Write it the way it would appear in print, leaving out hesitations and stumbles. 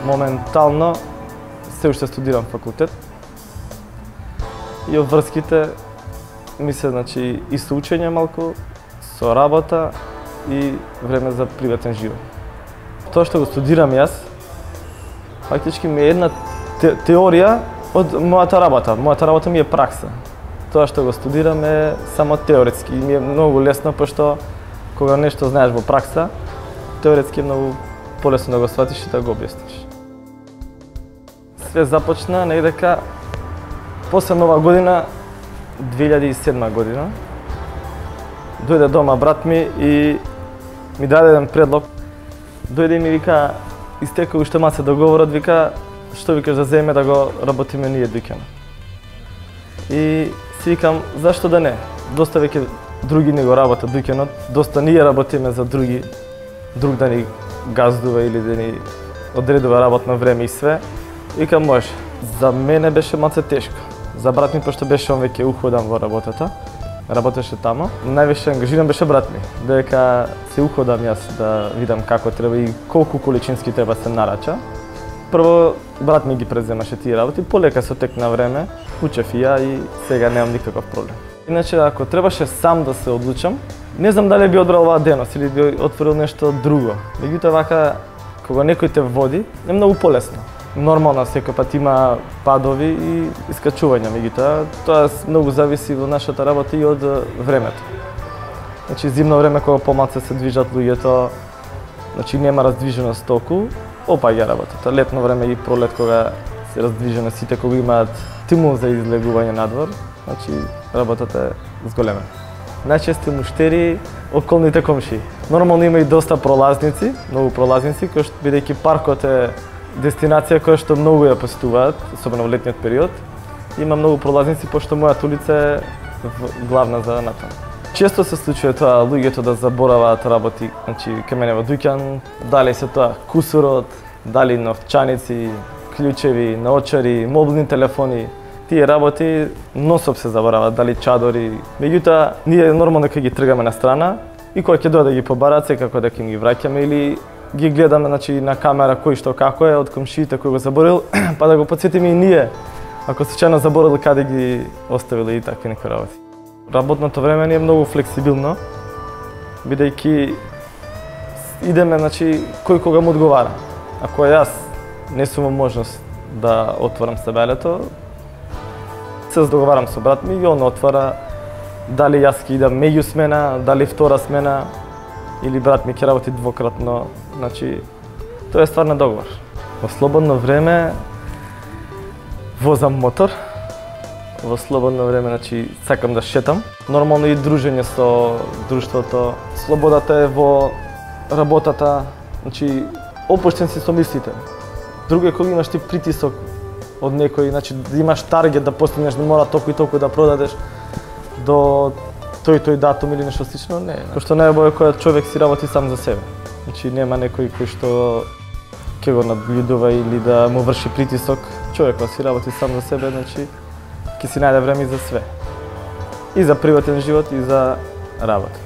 Моментално се уште студирам факултет и обврските ми се, значи, и со учење малку, со работа и време за приватен живот. Тоа што го студирам јас, фактички ми е една теорија од мојата работа. Мојата работа ми е пракса. Тоа што го студирам е само теоретски и ми е многу лесно, пошто кога нешто знаеш во пракса, теоретски е многу полесно да го сватиш и да го објасниш. Све започна негдека после Нова година, 2007 година. Дојде дома брат ми и ми даде еден предлог. Дојде и ми вика, истека уште масе договорот, вика, што викаш да земеме да го работиме ние дуќанот. И си викам, зашто да не? Доста веќе други не го работат дуќанот, доста ние работиме за друг да ни газдува или да ни одредува работно време и све. Викам, може. За мене беше малце тешко. За брат ми, пошто беше он веќе уходан во работата, работеше тамо. Највише ангажиран беше брат ми, додека се уходам јас да видам како треба и колку количински треба се нарача. Прво, брат ми ги преземаше тие работи, полека со тек на време, учев и ја и сега немам никаков проблем. Иначе, ако требаше сам да се одлучам, не знам дали би одбрал оваа дејност или би отворил нешто друго. Меѓутоа, вака, кога некој те води, е многу полесно. Нормално, секој пат има падови и искачувања, меѓутоа, тоа многу зависи во нашата работа и од времето. Значи, зимно време кога помалце се движат луѓето, значи нема раздвиженост толку, опаѓа работата. Летно време и пролет кога се раздвижено сите, кога имаат тимул за излегување надвор, значи работата е зголемена. Најчести муштери околните комшии. Нормално има и доста пролазници, многу пролазници, кои што бидејќи паркот е дестинација која што многу ја посетуваат, особено во летниот период. Има многу пролазници, пошто мојата улица е главна за натаму. Често се случува тоа луѓето да забораваат работи, значи кај мене во дуќан, дали се тоа кусурот, дали новчаници, клучеви, наочари, мобилни телефони. Тие работи носоп се забораваат, дали чадори. Меѓутоа, ние нормално кога ги тргаме на страна и кога ќе дојде да ги побарат, секако дека им ги враќаме или ги гледаме, значи, на камера кој што како е од комшиите кој го заборил, па да го потсетиме и ние, ако случајно заборил каде ги оставили и такви некои работи. Работното време ни е многу флексибилно, бидејќи идеме, значи, кој кога му одговара. Ако јас не сум во можност да отворам себелето, се договарам со брат ми и он отвара, дали јас ќе идам меѓу смена, дали втора смена, или брат ми ќе работи двократно, значи, тоа е ствар на договор. Во слободно време возам мотор, во слободно време, значи, сакам да шетам. Нормално и дружење со друштвото, слободата е во работата, значи, опуштен си со мислите. Друго е кога имаш ти притисок од некој, значи, да имаш таргет да постигнеш, да мора толку и толку да продадеш до тој датум или нешто слично, не. Пошто најубаво е кога човек си работи сам за себе. Значи нема некој кој што ќе го надгледува или да му врши притисок. Човек кога си работи сам за себе, значи ќе си најде време и за све. И за приватен живот и за работа.